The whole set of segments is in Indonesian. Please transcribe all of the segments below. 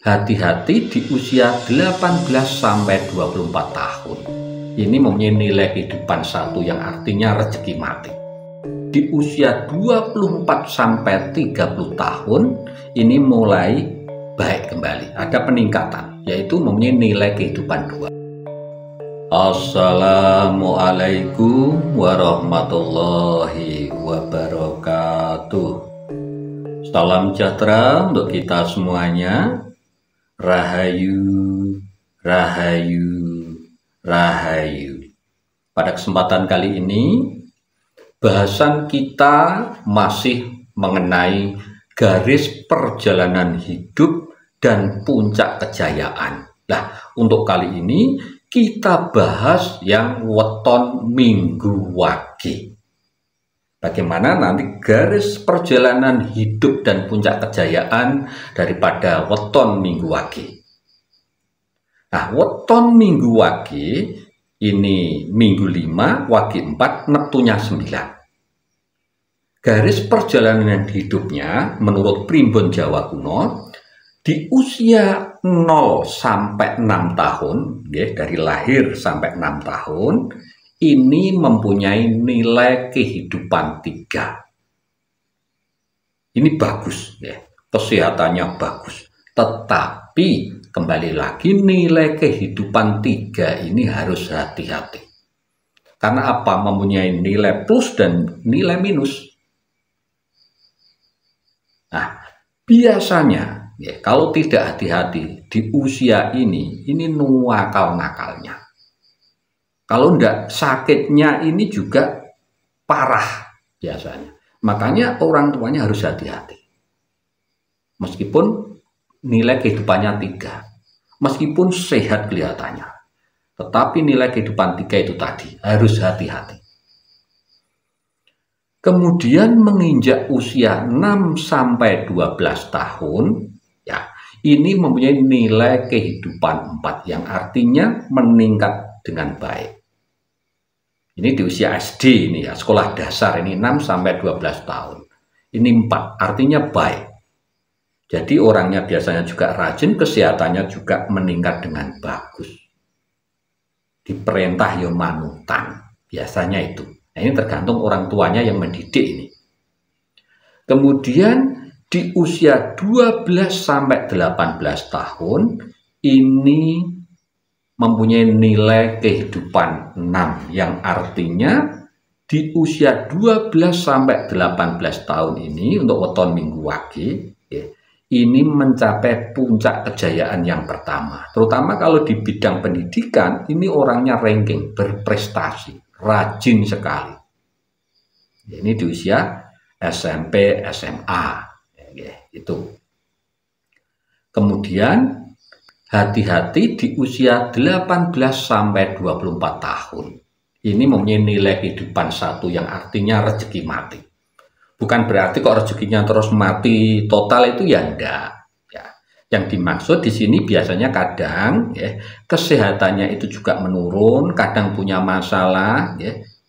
Hati-hati di usia 18 sampai 24 tahun. Ini mempunyai nilai kehidupan satu yang artinya rezeki mati. Di usia 24 sampai 30 tahun ini mulai baik kembali, ada peningkatan, yaitu mempunyai nilai kehidupan dua. Assalamualaikum warahmatullahi wabarakatuh. Salam sejahtera untuk kita semuanya. Rahayu, rahayu, rahayu. Pada kesempatan kali ini, bahasan kita masih mengenai garis perjalanan hidup dan puncak kejayaan. Nah, untuk kali ini kita bahas yang weton minggu wage. Bagaimana nanti garis perjalanan hidup dan puncak kejayaan daripada weton minggu wage. Nah, weton minggu wage ini minggu 5, wage 4, neptunya 9. Garis perjalanan hidupnya menurut primbon Jawa kuno di usia 0 sampai 6 tahun, dari lahir sampai 6 tahun, ini mempunyai nilai kehidupan 3. Ini bagus, kesehatannya bagus. Tetapi kembali lagi nilai kehidupan 3 ini harus hati-hati. Karena apa? Mempunyai nilai plus dan nilai minus. Nah, biasanya kalau tidak hati-hati di usia ini nakal-nakalnya. Kalau enggak, sakitnya ini juga parah biasanya. Makanya orang tuanya harus hati-hati. Meskipun nilai kehidupannya 3, meskipun sehat kelihatannya, tetapi nilai kehidupan 3 itu tadi harus hati-hati. Kemudian menginjak usia 6 sampai 12 tahun, ini mempunyai nilai kehidupan 4 yang artinya meningkat dengan baik. Ini di usia SD ini sekolah dasar ini 6 sampai 12 tahun. Ini 4, artinya baik. Jadi orangnya biasanya juga rajin, kesehatannya juga meningkat dengan bagus. Diperintah ya manutan, biasanya itu. Nah, ini tergantung orang tuanya yang mendidik ini. Kemudian di usia 12 sampai 18 tahun ini mempunyai nilai kehidupan 6 yang artinya di usia 12 sampai 18 tahun ini untuk weton minggu wage ini mencapai puncak kejayaan yang pertama. Terutama kalau di bidang pendidikan ini orangnya ranking, berprestasi, rajin sekali. Ini di usia SMP, SMA itu. Kemudian hati-hati di usia 18 sampai 24 tahun. Ini mempunyai nilai kehidupan satu yang artinya rezeki mati. Bukan berarti kok rezekinya terus mati total itu ya enggak. Yang dimaksud di sini biasanya kadang kesehatannya itu juga menurun, kadang punya masalah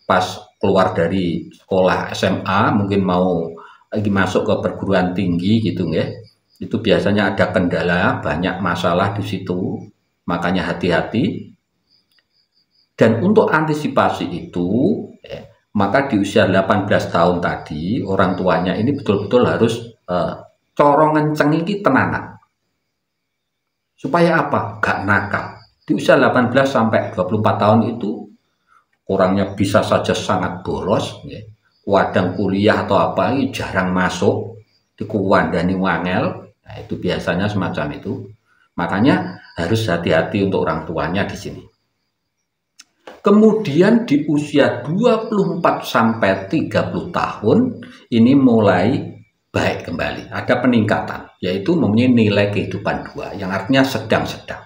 pas keluar dari sekolah SMA mungkin mau lagi masuk ke perguruan tinggi gitu itu biasanya ada kendala, banyak masalah di situ, makanya hati-hati. Dan untuk antisipasi itu, maka di usia 18 tahun tadi, orang tuanya ini betul-betul harus corong ngenceng iki tenanan. Supaya apa? Gak nakal. Di usia 18 sampai 24 tahun itu, orangnya bisa saja sangat boros, wadang kuliah atau apa, ini jarang masuk, dikuandani wangel. Nah, itu biasanya semacam itu. Makanya harus hati-hati untuk orang tuanya di sini. Kemudian di usia 24 sampai 30 tahun ini mulai baik kembali, ada peningkatan, yaitu mempunyai nilai kehidupan 2 yang artinya sedang-sedang.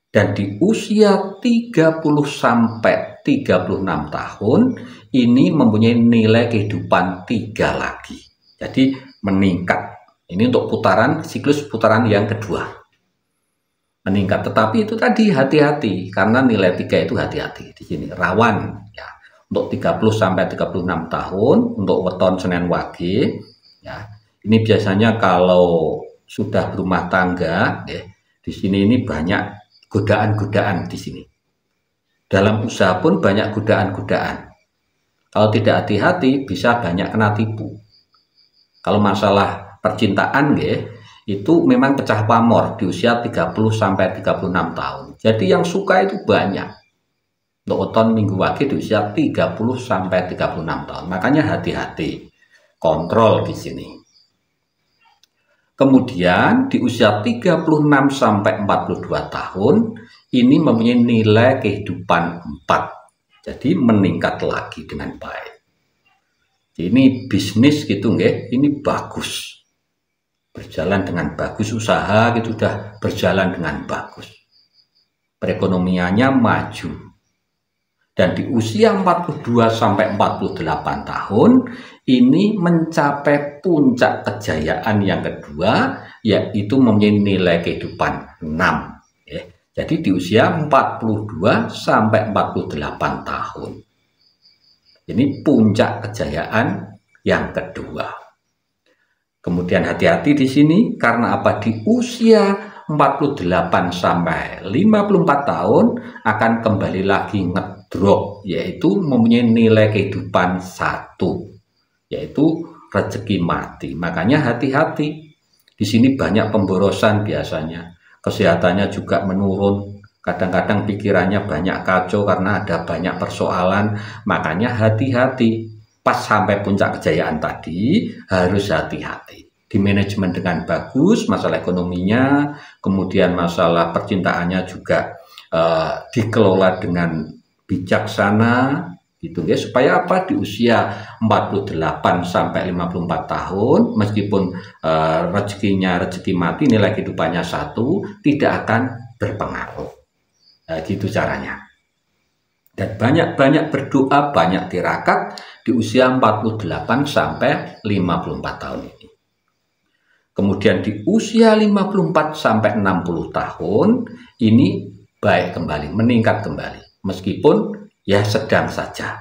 Dan di usia 30 sampai 36 tahun ini mempunyai nilai kehidupan 3 lagi. Jadi meningkat. Ini untuk putaran siklus putaran yang kedua. Meningkat, tetapi itu tadi hati-hati karena nilai 3 itu hati-hati di sini rawan ya. Untuk 30 sampai 36 tahun untuk weton Senin Wage ya. Ini biasanya kalau sudah berumah tangga, di sini ini banyak godaan-godaan di sini. Dalam usaha pun banyak godaan-godaan. Kalau tidak hati-hati bisa banyak kena tipu. Kalau masalah percintaan itu memang pecah pamor di usia 30 sampai 36 tahun. Jadi yang suka itu banyak. Untuk weton minggu wage di usia 30 sampai 36 tahun. Makanya hati-hati. Kontrol di sini. Kemudian di usia 36 sampai 42 tahun ini mempunyai nilai kehidupan 4. Jadi meningkat lagi dengan baik. Ini bisnis gitu ini bagus. Berjalan dengan bagus, usaha gitu sudah berjalan dengan bagus. Perekonomiannya maju. Dan di usia 42 sampai 48 tahun ini mencapai puncak kejayaan yang kedua, yaitu mempunyai nilai kehidupan 6. Jadi di usia 42 sampai 48 tahun. Ini puncak kejayaan yang kedua. Kemudian hati-hati di sini karena apa? Di usia 48 sampai 54 tahun akan kembali lagi ngedrop, yaitu mempunyai nilai kehidupan 1, yaitu rezeki mati. Makanya hati-hati. Di sini banyak pemborosan biasanya. Kesehatannya juga menurun, kadang-kadang pikirannya banyak kacau karena ada banyak persoalan. Makanya hati-hati, pas sampai puncak kejayaan tadi harus hati-hati. Di manajemen dengan bagus, masalah ekonominya, kemudian masalah percintaannya juga dikelola dengan bijaksana, gitu supaya apa? Di usia 48 sampai 54 tahun meskipun rezekinya rezeki mati, nilai kehidupannya 1, tidak akan berpengaruh. Gitu caranya. Dan banyak-banyak berdoa, banyak tirakat di usia 48 sampai 54 tahun ini. Kemudian di usia 54 sampai 60 tahun ini baik kembali, meningkat kembali, meskipun ya sedang saja,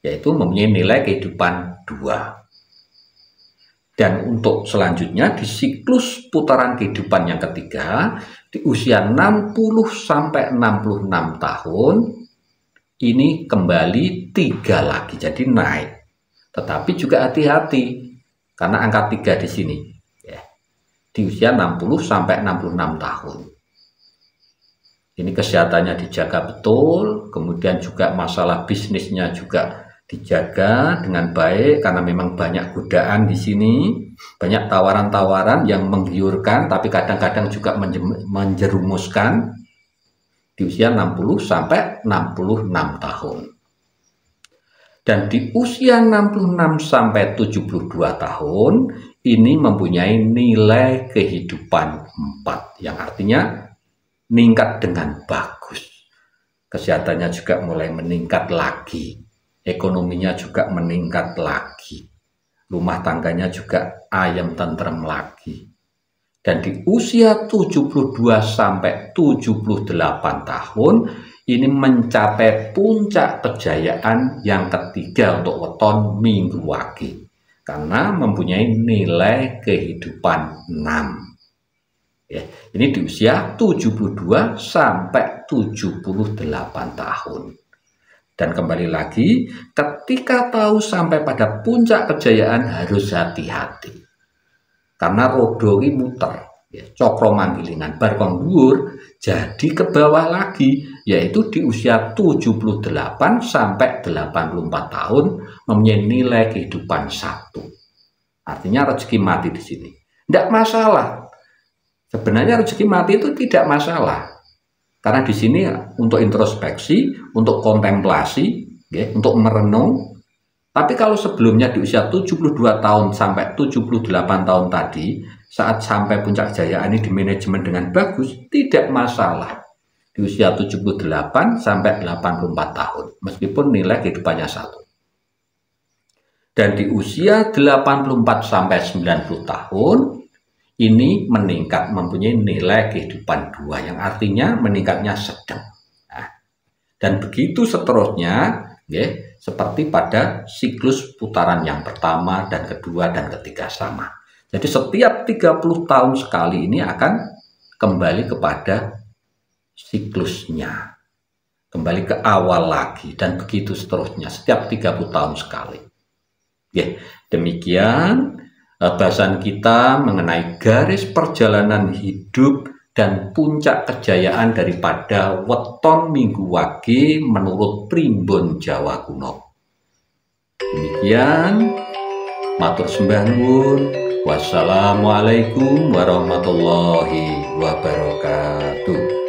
yaitu mempunyai nilai kehidupan 2. Dan untuk selanjutnya di siklus putaran kehidupan yang ketiga, di usia 60 sampai 66 tahun, ini kembali 3 lagi, jadi naik. Tetapi juga hati-hati, karena angka 3 di sini, di usia 60 sampai 66 tahun. Ini kesehatannya dijaga betul, kemudian juga masalah bisnisnya juga dijaga dengan baik karena memang banyak godaan di sini, banyak tawaran-tawaran yang menggiurkan tapi kadang-kadang juga menjerumuskan di usia 60 sampai 66 tahun. Dan di usia 66 sampai 72 tahun ini mempunyai nilai kehidupan 4, yang artinya meningkat dengan bagus. Kesehatannya juga mulai meningkat lagi. Ekonominya juga meningkat lagi. Rumah tangganya juga ayem tentrem lagi. Dan di usia 72 sampai 78 tahun ini mencapai puncak kejayaan yang ketiga untuk weton minggu wage. Karena mempunyai nilai kehidupan 6. Ini di usia 72 sampai 78 tahun. Dan kembali lagi, ketika tahu sampai pada puncak kejayaan harus hati-hati. Karena rodo ini muter, cokro manggilingan barkong dhuwur jadi ke bawah lagi, yaitu di usia 78 sampai 84 tahun mempunyai nilai kehidupan 1. Artinya rezeki mati di sini. Tidak masalah. Sebenarnya rezeki mati itu tidak masalah, karena di sini untuk introspeksi, untuk kontemplasi, untuk merenung. Tapi kalau sebelumnya di usia 72 tahun sampai 78 tahun tadi, saat sampai puncak kejayaan ini di manajemen dengan bagus, tidak masalah. Di usia 78 sampai 84 tahun, meskipun nilai kehidupannya 1. Dan di usia 84 sampai 90 tahun, ini meningkat, mempunyai nilai kehidupan 2, yang artinya meningkatnya sedang. Nah, dan begitu seterusnya, seperti pada siklus putaran yang pertama dan kedua dan ketiga sama. Jadi setiap 30 tahun sekali ini akan kembali kepada siklusnya. Kembali ke awal lagi dan begitu seterusnya setiap 30 tahun sekali. Ya, demikian bahasan kita mengenai garis perjalanan hidup dan puncak kejayaan daripada weton Minggu Wage menurut Primbon Jawa Kuno. Demikian, matur sembah nuwun. Wassalamualaikum warahmatullahi wabarakatuh.